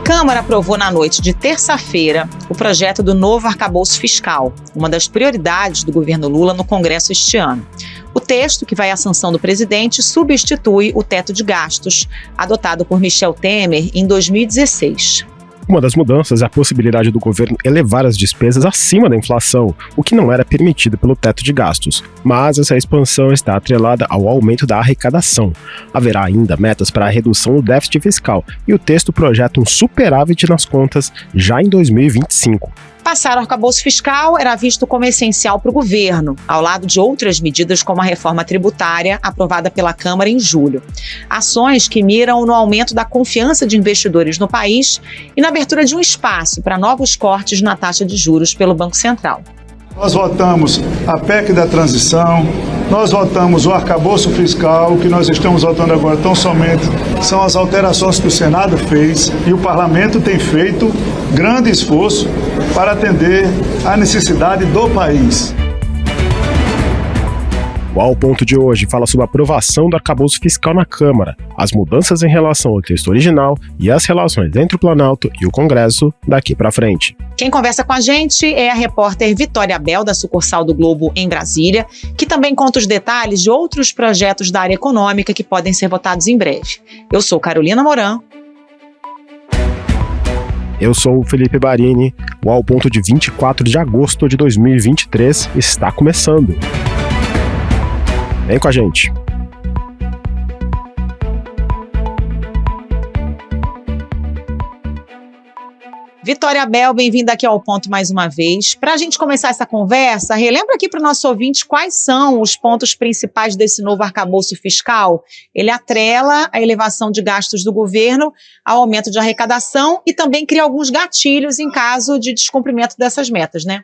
Câmara aprovou na noite de terça-feira o projeto do novo arcabouço fiscal, uma das prioridades do governo Lula no Congresso este ano. O texto, que vai à sanção do presidente, substitui o teto de gastos, adotado por Michel Temer em 2016. Uma das mudanças é a possibilidade do governo elevar as despesas acima da inflação, o que não era permitido pelo teto de gastos. Mas essa expansão está atrelada ao aumento da arrecadação. Haverá ainda metas para a redução do déficit fiscal e o texto projeta um superávit nas contas já em 2025. Passar o arcabouço fiscal era visto como essencial para o governo, ao lado de outras medidas como a reforma tributária aprovada pela Câmara em julho. Ações que miram no aumento da confiança de investidores no país e na abertura de um espaço para novos cortes na taxa de juros pelo Banco Central. Nós votamos a PEC da transição, nós votamos o arcabouço fiscal, o que nós estamos votando agora tão somente são as alterações que o Senado fez e o Parlamento tem feito grande esforço para atender à necessidade do país. O Ao Ponto de hoje fala sobre a aprovação do arcabouço fiscal na Câmara, as mudanças em relação ao texto original e as relações entre o Planalto e o Congresso daqui para frente. Quem conversa com a gente é a repórter Vitória Bel, da sucursal do Globo em Brasília, que também conta os detalhes de outros projetos da área econômica que podem ser votados em breve. Eu sou Carolina Moran. Eu sou o Felipe Barini. O Ao Ponto de 24 de agosto de 2023 está começando. Vem com a gente. Vitória Bel, bem-vinda aqui ao Ponto mais uma vez. Para a gente começar essa conversa, relembra aqui para o nosso ouvinte quais são os pontos principais desse novo arcabouço fiscal. Ele atrela a elevação de gastos do governo ao aumento de arrecadação e também cria alguns gatilhos em caso de descumprimento dessas metas, né?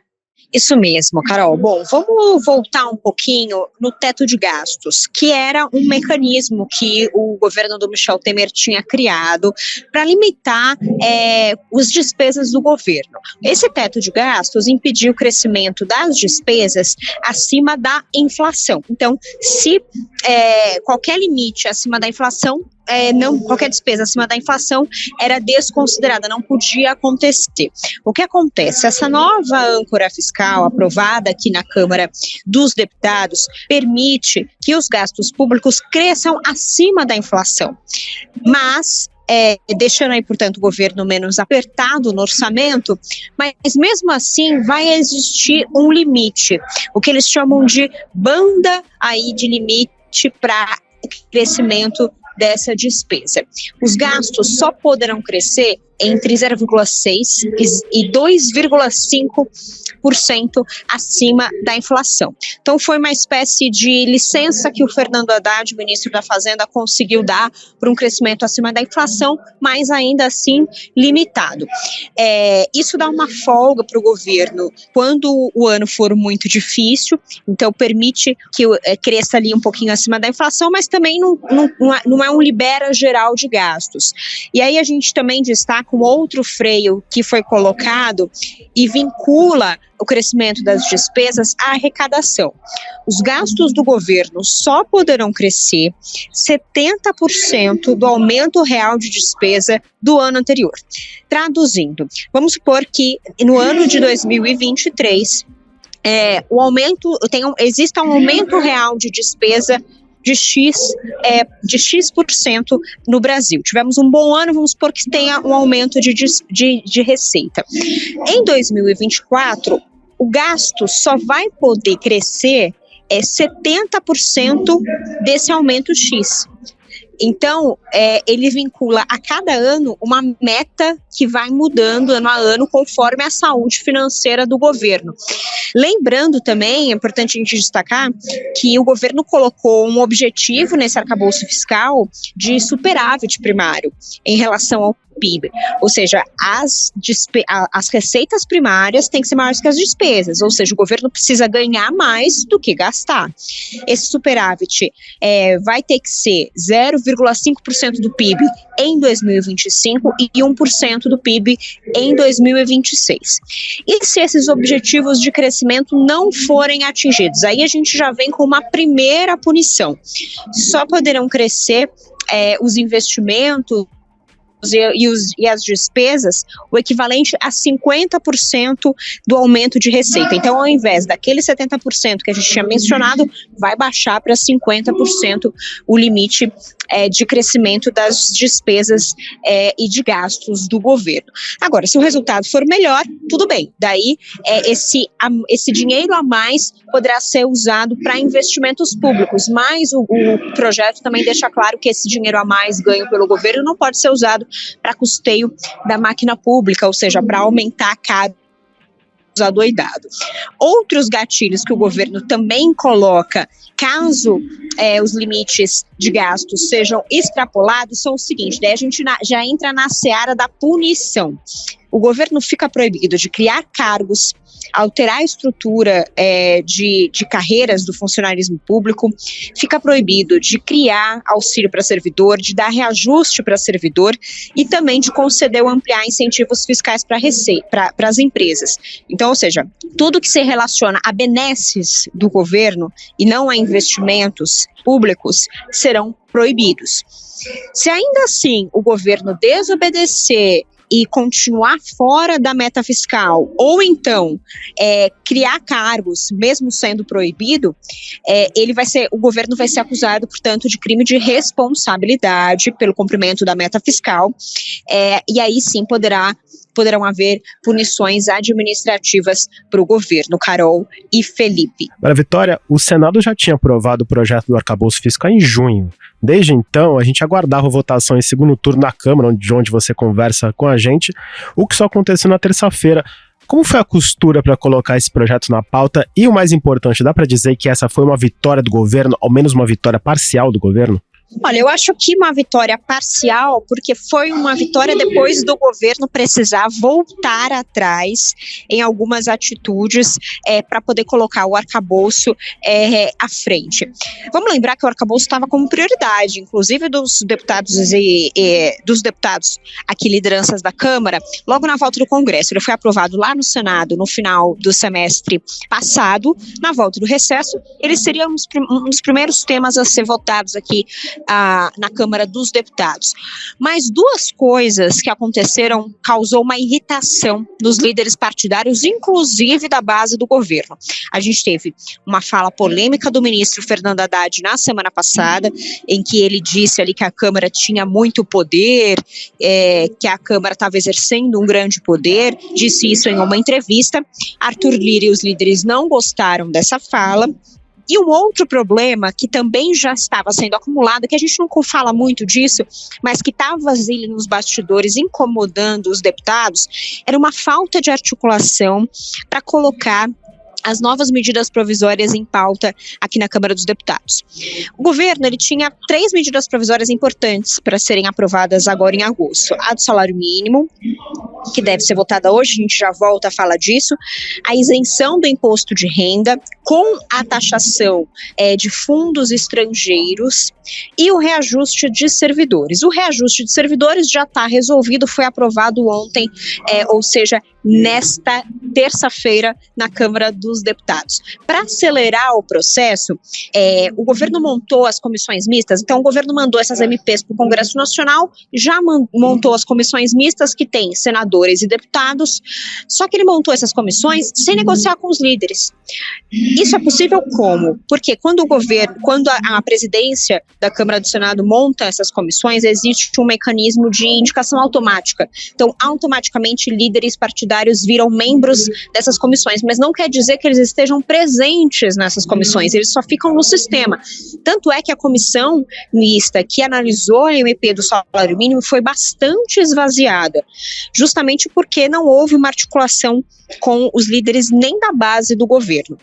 Isso mesmo, Carol. Bom, vamos voltar um pouquinho no teto de gastos, que era um mecanismo que o governo do Michel Temer tinha criado para limitar as despesas do governo. Esse teto de gastos impediu o crescimento das despesas acima da inflação. Então, se qualquer limite acima da inflação, qualquer despesa acima da inflação era desconsiderada, não podia acontecer. O que acontece? Essa nova âncora fiscal aprovada aqui na Câmara dos Deputados permite que os gastos públicos cresçam acima da inflação, mas deixando aí, portanto, o governo menos apertado no orçamento, mas mesmo assim vai existir um limite, o que eles chamam de banda aí de limite para crescimento dessa despesa. Os gastos só poderão crescer entre 0,6% e 2,5% acima da inflação. Então foi uma espécie de licença que o Fernando Haddad, ministro da Fazenda, conseguiu dar para um crescimento acima da inflação, mas ainda assim limitado. Isso dá uma folga para o governo quando o ano for muito difícil, então permite que cresça ali um pouquinho acima da inflação, mas também não é um libera geral de gastos. E aí a gente também destaca um outro freio que foi colocado e vincula o crescimento das despesas à arrecadação. Os gastos do governo só poderão crescer 70% do aumento real de despesa do ano anterior. Traduzindo, vamos supor que no ano de 2023 exista um aumento real de despesa de X% no Brasil. Tivemos um bom ano, vamos supor que tenha um aumento de receita. Em 2024, o gasto só vai poder crescer 70% desse aumento X. Então, ele vincula a cada ano uma meta que vai mudando ano a ano conforme a saúde financeira do governo. Lembrando também, é importante a gente destacar que o governo colocou um objetivo nesse arcabouço fiscal de superávit primário em relação ao PIB, ou seja, as receitas primárias têm que ser maiores que as despesas, ou seja, o governo precisa ganhar mais do que gastar. Esse superávit vai ter que ser 0,5% do PIB em 2025 e 1% do PIB em 2026. E se esses objetivos de crescimento não forem atingidos, aí a gente já vem com uma primeira punição. Só poderão crescer os investimentos e as despesas o equivalente a 50% do aumento de receita. Então, ao invés daquele 70% que a gente tinha mencionado, vai baixar para 50% o limite de crescimento das despesas e de gastos do governo. Agora, se o resultado for melhor, tudo bem. Daí, esse dinheiro a mais poderá ser usado para investimentos públicos, mas o projeto também deixa claro que esse dinheiro a mais ganho pelo governo não pode ser usado para custeio da máquina pública, ou seja, para aumentar cargos adoidado. Outros gatilhos que o governo também coloca, caso os limites de gastos sejam extrapolados, são o seguinte: daí a gente já entra na seara da punição. O governo fica proibido de criar cargos, alterar a estrutura de carreiras do funcionalismo público, fica proibido de criar auxílio para servidor, de dar reajuste para servidor e também de conceder ou ampliar incentivos fiscais para as empresas. Então, ou seja, tudo que se relaciona a benesses do governo e não a investimentos públicos serão proibidos. Se ainda assim o governo desobedecer e continuar fora da meta fiscal, ou então criar cargos, mesmo sendo proibido, o governo vai ser acusado, portanto, de crime de responsabilidade pelo cumprimento da meta fiscal, e aí sim poderão haver punições administrativas para o governo. Carol e Felipe. Para Vitória, o Senado já tinha aprovado o projeto do arcabouço fiscal em junho. Desde então, a gente aguardava a votação em segundo turno na Câmara, de onde você conversa com a gente, o que só aconteceu na terça-feira. Como foi a costura para colocar esse projeto na pauta? E o mais importante, dá para dizer que essa foi uma vitória do governo, ao menos uma vitória parcial do governo? Olha, eu acho que uma vitória parcial, porque foi uma vitória depois do governo precisar voltar atrás em algumas atitudes para poder colocar o arcabouço à frente. Vamos lembrar que o arcabouço estava como prioridade, inclusive dos deputados aqui, lideranças da Câmara, logo na volta do Congresso. Ele foi aprovado lá no Senado no final do semestre passado. Na volta do recesso, ele seria um dos primeiros temas a ser votados aqui na Câmara dos Deputados. Mas duas coisas que aconteceram causou uma irritação dos líderes partidários, inclusive da base do governo. A gente teve uma fala polêmica do ministro Fernando Haddad na semana passada, em que ele disse ali que a Câmara tinha muito poder, que a Câmara estava exercendo um grande poder, disse isso em uma entrevista. Arthur Lira e os líderes não gostaram dessa fala. E um outro problema que também já estava sendo acumulado, que a gente não fala muito disso, mas que estava ali nos bastidores incomodando os deputados, era uma falta de articulação para colocar as novas medidas provisórias em pauta aqui na Câmara dos Deputados. O governo ele tinha 3 medidas provisórias importantes para serem aprovadas agora em agosto. A do salário mínimo, que deve ser votada hoje, a gente já volta a falar disso, a isenção do imposto de renda, com a taxação de fundos estrangeiros e o reajuste de servidores. O reajuste de servidores já está resolvido, foi aprovado ontem, ou seja, nesta terça-feira na Câmara dos Deputados. Para acelerar o processo, o governo montou as comissões mistas, então o governo mandou essas MPs para o Congresso Nacional, já montou as comissões mistas que tem senadores e deputados, só que ele montou essas comissões sem negociar com os líderes. Isso é possível como? Porque quando a presidência da Câmara do Senado monta essas comissões, existe um mecanismo de indicação automática. Então, automaticamente, líderes partidários viram membros dessas comissões, mas não quer dizer que eles estejam presentes nessas comissões, eles só ficam no sistema. Tanto é que a comissão mista que analisou a MP do salário mínimo foi bastante esvaziada, justamente porque não houve uma articulação com os líderes nem da base do governo.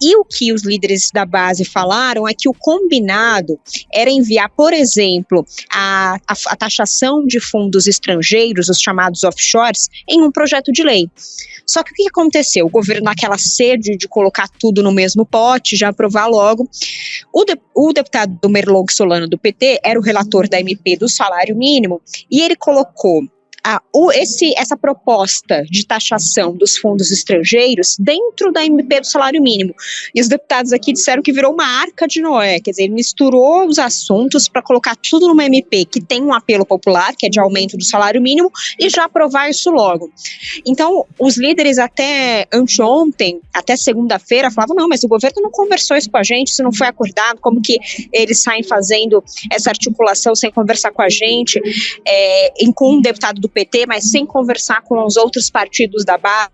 E o que os líderes da base falaram é que o combinado era enviar, por exemplo, a taxação de fundos estrangeiros, os chamados offshores, em um projeto de lei. Só que o que aconteceu? O governo, naquela sede de colocar tudo no mesmo pote, já aprovar logo, o deputado Merlong Solano, do PT, era o relator da MP do salário mínimo, e ele colocou essa proposta de taxação dos fundos estrangeiros dentro da MP do salário mínimo. E os deputados aqui disseram que virou uma arca de Noé, quer dizer, ele misturou os assuntos para colocar tudo numa MP que tem um apelo popular, que é de aumento do salário mínimo, e já aprovar isso logo. Então, os líderes até anteontem, até segunda-feira, falavam, não, mas o governo não conversou isso com a gente, isso não foi acordado, como que eles saem fazendo essa articulação sem conversar com a gente, com um deputado do PT, mas sem conversar com os outros partidos da base.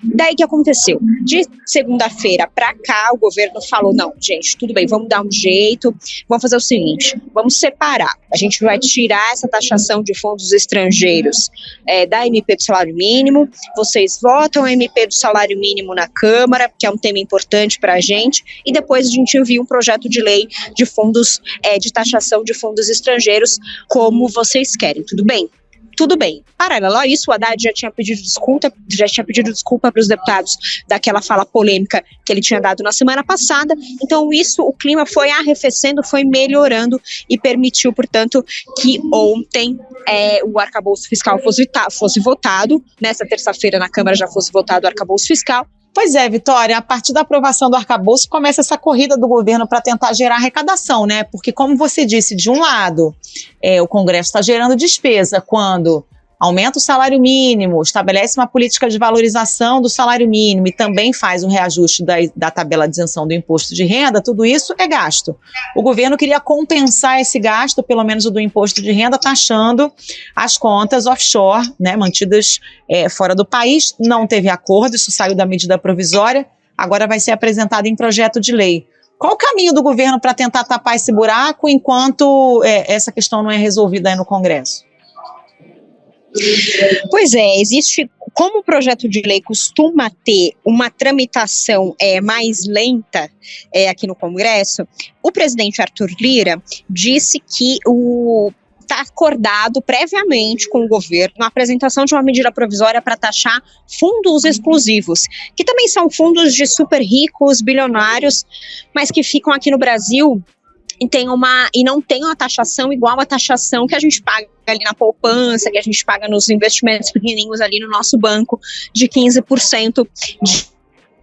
Daí que aconteceu? De segunda-feira para cá, o governo falou, não, gente, tudo bem, vamos dar um jeito, vamos fazer o seguinte, vamos separar, a gente vai tirar essa taxação de fundos estrangeiros da MP do salário mínimo, vocês votam a MP do salário mínimo na Câmara, que é um tema importante para a gente, e depois a gente envia um projeto de lei de fundos, de taxação de fundos estrangeiros, como vocês querem, tudo bem? Tudo bem. Paralelo a isso, o Haddad já tinha pedido desculpa para os deputados daquela fala polêmica que ele tinha dado na semana passada. Então, o clima foi arrefecendo, foi melhorando e permitiu, portanto, que ontem o arcabouço fiscal fosse votado. Nessa terça-feira, na Câmara, já fosse votado o arcabouço fiscal. Pois é, Vitória, a partir da aprovação do arcabouço começa essa corrida do governo para tentar gerar arrecadação, né? Porque, como você disse, de um lado, o Congresso está gerando despesa quando aumenta o salário mínimo, estabelece uma política de valorização do salário mínimo e também faz um reajuste da tabela de isenção do imposto de renda, tudo isso é gasto. O governo queria compensar esse gasto, pelo menos o do imposto de renda, taxando as contas offshore, né, mantidas fora do país. Não teve acordo, isso saiu da medida provisória, agora vai ser apresentado em projeto de lei. Qual o caminho do governo para tentar tapar esse buraco enquanto essa questão não é resolvida aí no Congresso? Pois existe, como o projeto de lei costuma ter uma tramitação mais lenta aqui no Congresso, o presidente Arthur Lira disse que está acordado previamente com o governo a apresentação de uma medida provisória para taxar fundos exclusivos, que também são fundos de super ricos, bilionários, mas que ficam aqui no Brasil e não tem uma taxação igual a taxação que a gente paga ali na poupança, que a gente paga nos investimentos pequenininhos ali no nosso banco, de 15%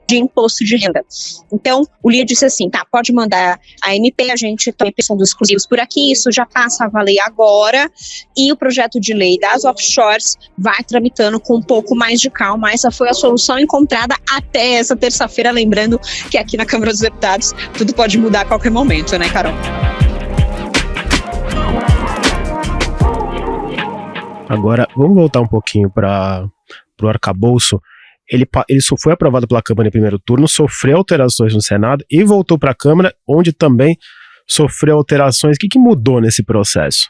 de imposto de renda. Então, o Lira disse assim, tá, pode mandar a MP, a gente tem fundos exclusivos por aqui, isso já passa a valer agora, e o projeto de lei das offshores vai tramitando com um pouco mais de calma. Essa foi a solução encontrada até essa terça-feira, lembrando que aqui na Câmara dos Deputados tudo pode mudar a qualquer momento, né, Carol? Agora, vamos voltar um pouquinho para o arcabouço. Ele só foi aprovado pela Câmara em primeiro turno, sofreu alterações no Senado e voltou para a Câmara, onde também sofreu alterações. O que mudou nesse processo?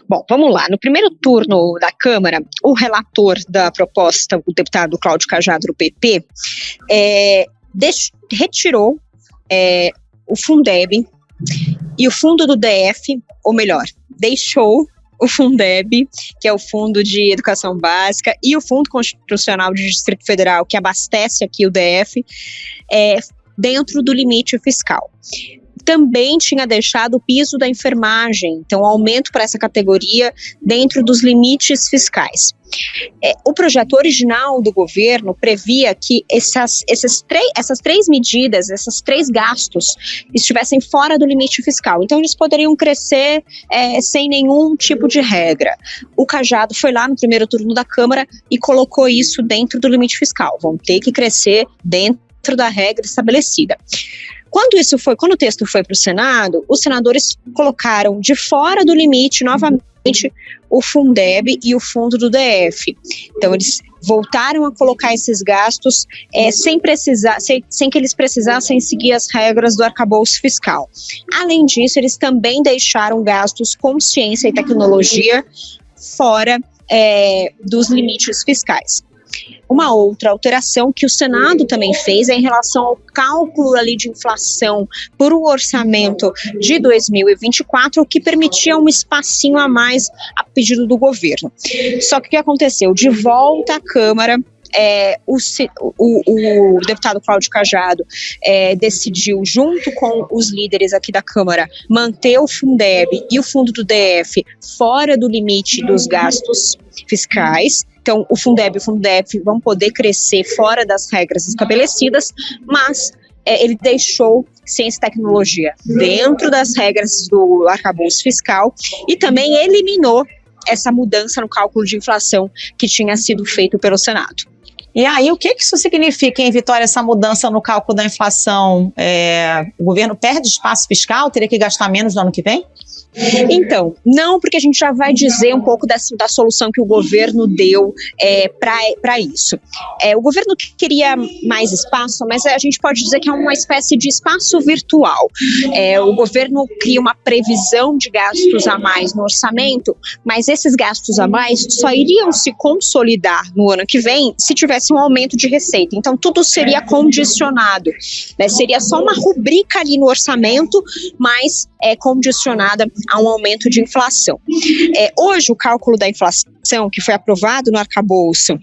Bom, vamos lá. No primeiro turno da Câmara, o relator da proposta, o deputado Cláudio Cajado, do PP, retirou o Fundeb e o fundo do DF, ou melhor, deixou o Fundeb, que é o Fundo de Educação Básica, e o Fundo Constitucional de Distrito Federal, que abastece aqui o DF, dentro do limite fiscal. Também tinha deixado o piso da enfermagem, então aumento para essa categoria dentro dos limites fiscais. O projeto original do governo previa que essas três medidas, esses três gastos, estivessem fora do limite fiscal. Então, eles poderiam crescer sem nenhum tipo de regra. O Cajado foi lá no primeiro turno da Câmara e colocou isso dentro do limite fiscal. Vão ter que crescer dentro da regra estabelecida. Quando o texto foi para o Senado, os senadores colocaram de fora do limite novamente o Fundeb e o fundo do DF. Então, eles voltaram a colocar esses gastos sem que eles precisassem seguir as regras do arcabouço fiscal. Além disso, eles também deixaram gastos com ciência e tecnologia fora dos limites fiscais. Uma outra alteração que o Senado também fez é em relação ao cálculo ali de inflação por um orçamento de 2024, que permitia um espacinho a mais a pedido do governo. Só que o que aconteceu? De volta à Câmara, o deputado Cláudio Cajado decidiu, junto com os líderes aqui da Câmara, manter o Fundeb e o fundo do DF fora do limite dos gastos fiscais. Então, o Fundeb e o fundo DF vão poder crescer fora das regras estabelecidas, mas ele deixou ciência e tecnologia dentro das regras do arcabouço fiscal e também eliminou essa mudança no cálculo de inflação que tinha sido feito pelo Senado. E aí, o que isso significa, em Vitória, essa mudança no cálculo da inflação? O governo perde espaço fiscal? Teria que gastar menos no ano que vem? Então, não, porque a gente já vai dizer um pouco da solução que o governo deu para isso. O governo queria mais espaço, mas a gente pode dizer que é uma espécie de espaço virtual. O governo cria uma previsão de gastos a mais no orçamento, mas esses gastos a mais só iriam se consolidar no ano que vem se tivesse um aumento de receita. Então, tudo seria condicionado, né? Seria só uma rubrica ali no orçamento, mas condicionada a um aumento de inflação. Hoje, o cálculo da inflação, que foi aprovado no arcabouço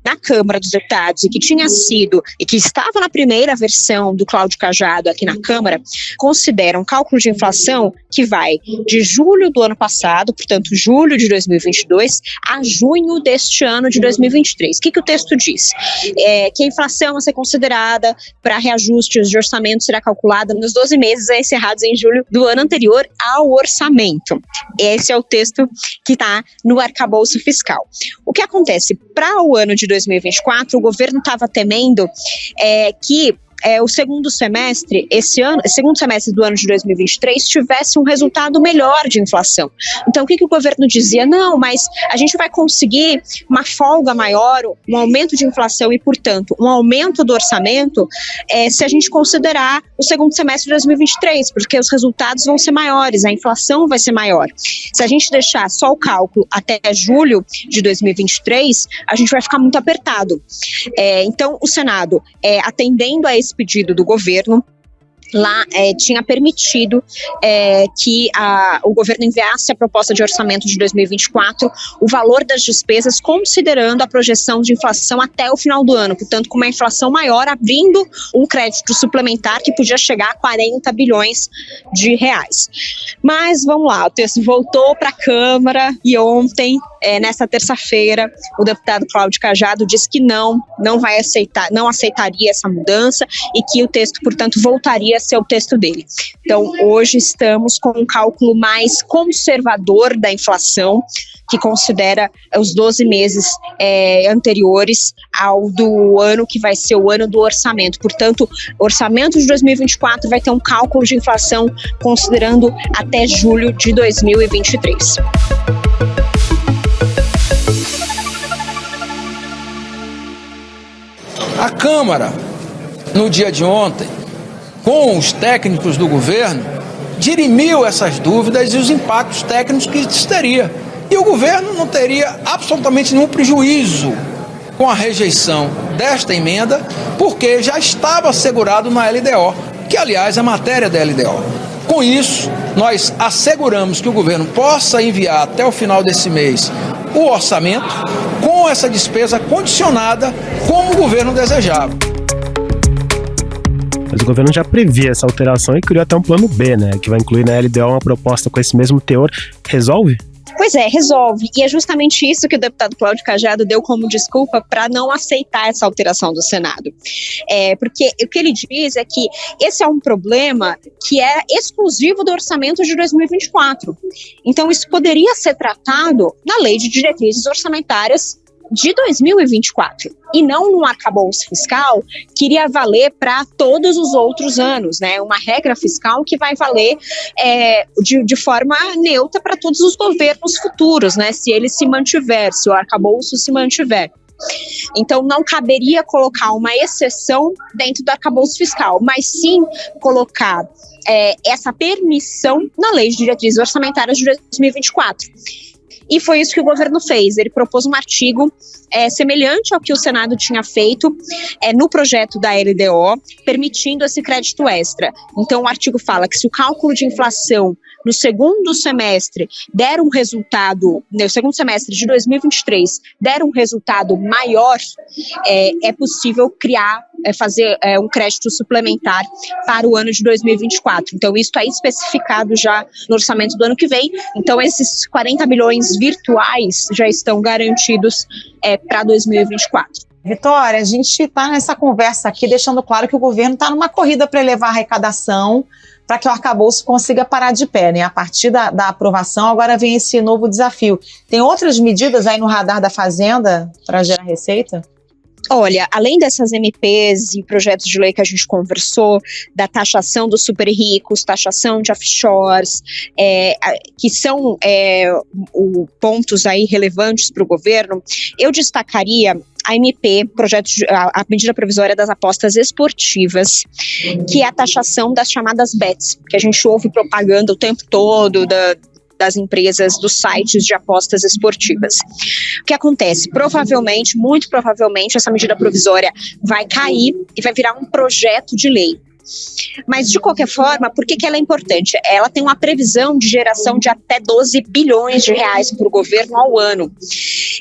na Câmara dos Deputados e que tinha sido, e que estava na primeira versão do Cláudio Cajado aqui na Câmara, considera um cálculo de inflação que vai de julho do ano passado, portanto, julho de 2022, a junho deste ano de 2023. O que o texto diz? Que a inflação a ser considerada para reajustes de orçamento será calculada nos 12 meses encerrados em julho do ano anterior ao orçamento. Esse é o texto que está no arcabouço fiscal. O que acontece? Para o ano de 2024, o governo estava temendo que o segundo semestre do ano de 2023 tivesse um resultado melhor de inflação. Então, o que o governo dizia? Não, mas a gente vai conseguir uma folga maior, um aumento de inflação e, portanto, um aumento do orçamento se a gente considerar o segundo semestre de 2023, porque os resultados vão ser maiores, a inflação vai ser maior. Se a gente deixar só o cálculo até julho de 2023, a gente vai ficar muito apertado. Então, o Senado, atendendo a esse pedido do governo, lá tinha permitido que o governo enviasse a proposta de orçamento de 2024, o valor das despesas, considerando a projeção de inflação até o final do ano, portanto, com uma inflação maior, abrindo um crédito suplementar que podia chegar a 40 bilhões de reais. Mas vamos lá, o texto voltou para a Câmara e ontem, nessa terça-feira, o deputado Cláudio Cajado disse que não aceitaria essa mudança e que o texto, portanto, voltaria a ser o texto dele. Então, hoje estamos com um cálculo mais conservador da inflação, que considera os 12 meses anteriores ao do ano que vai ser o ano do orçamento. Portanto, o orçamento de 2024 vai ter um cálculo de inflação considerando até julho de 2023. A Câmara, no dia de ontem, com os técnicos do governo, dirimiu essas dúvidas e os impactos técnicos que isso teria. E o governo não teria absolutamente nenhum prejuízo com a rejeição desta emenda, porque já estava assegurado na LDO, que, aliás, é matéria da LDO. Com isso, nós asseguramos que o governo possa enviar até o final desse mês o orçamento com essa despesa condicionada como o governo desejava. Mas o governo já previa essa alteração e criou até um plano B, né? Que vai incluir na LDO uma proposta com esse mesmo teor. Resolve? Pois resolve. E é justamente isso que o deputado Cláudio Cajado deu como desculpa para não aceitar essa alteração do Senado. Porque o que ele diz é que esse é um problema que é exclusivo do orçamento de 2024. Então, isso poderia ser tratado na Lei de Diretrizes Orçamentárias de 2024, e não num arcabouço fiscal que iria valer para todos os outros anos, né? Uma regra fiscal que vai valer de forma neutra para todos os governos futuros, né? Se ele se mantiver, se o arcabouço se mantiver. Então, não caberia colocar uma exceção dentro do arcabouço fiscal, mas sim colocar essa permissão na Lei de Diretrizes Orçamentárias de 2024. E foi isso que o governo fez. Ele propôs um artigo semelhante ao que o Senado tinha feito no projeto da LDO, permitindo esse crédito extra. Então, o artigo fala que se o cálculo de inflação no segundo semestre der um resultado, no segundo semestre de 2023, der um resultado maior, é possível fazer um crédito suplementar para o ano de 2024. Então, isso está especificado já no orçamento do ano que vem. Então, esses 40 bilhões virtuais já estão garantidos para 2024. Vitória, a gente está nessa conversa aqui deixando claro que o governo está numa corrida para elevar a arrecadação para que o arcabouço consiga parar de pé, né? A partir da aprovação, agora vem esse novo desafio. Tem outras medidas aí no radar da Fazenda para gerar receita? Olha, além dessas MPs e projetos de lei que a gente conversou, da taxação dos super ricos, taxação de offshores, que são pontos aí relevantes para o governo, eu destacaria a MP, a medida provisória das apostas esportivas, que é a taxação das chamadas bets, que a gente ouve propaganda o tempo todo das empresas, dos sites de apostas esportivas. O que acontece? Provavelmente, muito provavelmente, essa medida provisória vai cair e vai virar um projeto de lei. Mas, de qualquer forma, por que ela é importante? Ela tem uma previsão de geração de até 12 bilhões de reais para o governo ao ano.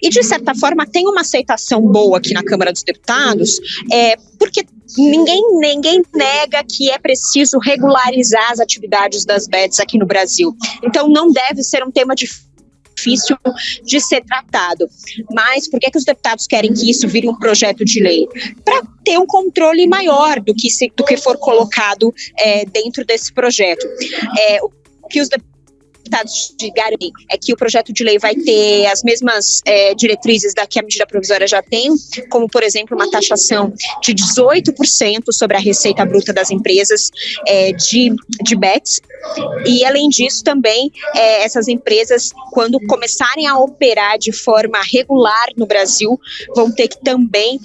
E, de certa forma, tem uma aceitação boa aqui na Câmara dos Deputados, porque ninguém nega que é preciso regularizar as atividades das bets aqui no Brasil. Então, não deve ser um tema difícil de ser tratado. Mas por que os deputados querem que isso vire um projeto de lei? Para ter um controle maior do que for colocado dentro desse projeto. O que os deputados garantem é que o projeto de lei vai ter as mesmas diretrizes que a medida provisória já tem, como, por exemplo, uma taxação de 18% sobre a receita bruta das empresas de bets. E, além disso, também, essas empresas, quando começarem a operar de forma regular no Brasil, vão ter que também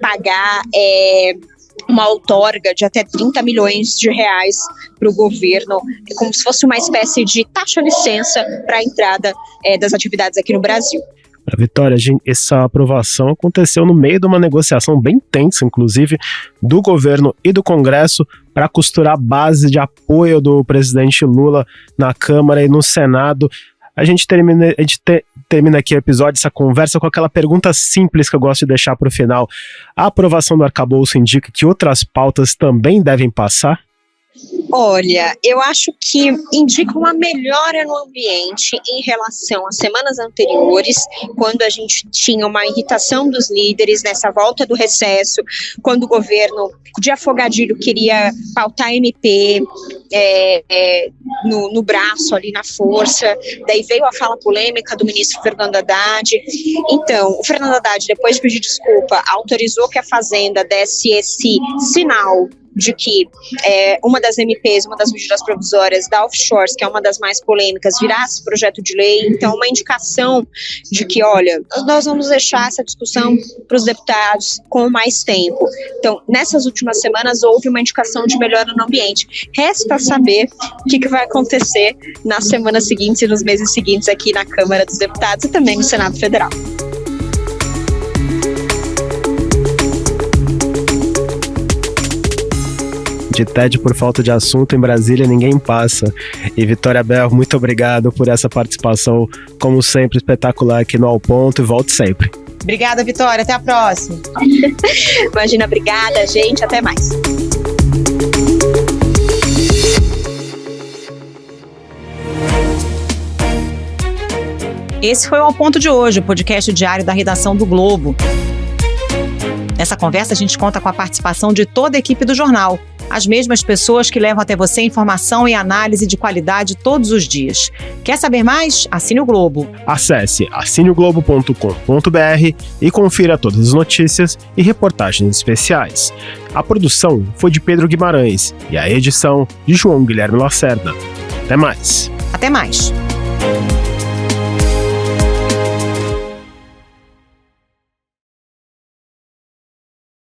pagar uma outorga de até 30 milhões de reais para o governo, como se fosse uma espécie de taxa-licença para a entrada das atividades aqui no Brasil. Vitória, essa aprovação aconteceu no meio de uma negociação bem tensa, inclusive, do governo e do Congresso para costurar a base de apoio do presidente Lula na Câmara e no Senado. A gente termina aqui o episódio, essa conversa, com aquela pergunta simples que eu gosto de deixar para o final. A aprovação do arcabouço indica que outras pautas também devem passar? Olha, eu acho que indica uma melhora no ambiente em relação às semanas anteriores, quando a gente tinha uma irritação dos líderes nessa volta do recesso, quando o governo de afogadilho queria pautar MP no braço, ali na força. Daí veio a fala polêmica do ministro Fernando Haddad. Então, o Fernando Haddad, depois de pedir desculpa, autorizou que a Fazenda desse esse sinal de que uma das MPs, uma das medidas provisórias da offshores, que é uma das mais polêmicas, virasse projeto de lei. Então, uma indicação de que, olha, nós vamos deixar essa discussão para os deputados com mais tempo. Então, nessas últimas semanas, houve uma indicação de melhora no ambiente. Resta saber o que vai acontecer nas semanas seguintes e nos meses seguintes aqui na Câmara dos Deputados e também no Senado Federal. De tédio por falta de assunto, em Brasília ninguém passa. E Vitória Bel, muito obrigado por essa participação, como sempre, espetacular aqui no Ao Ponto, e volte sempre. Obrigada, Vitória, até a próxima. Imagina, obrigada, gente, até mais. Esse foi o Ao Ponto de hoje, o podcast diário da redação do Globo. Nessa conversa a gente conta com a participação de toda a equipe do jornal, as mesmas pessoas que levam até você informação e análise de qualidade todos os dias. Quer saber mais? Assine o Globo. Acesse assineoglobo.com.br e confira todas as notícias e reportagens especiais. A produção foi de Pedro Guimarães e a edição de João Guilherme Lacerda. Até mais. Até mais.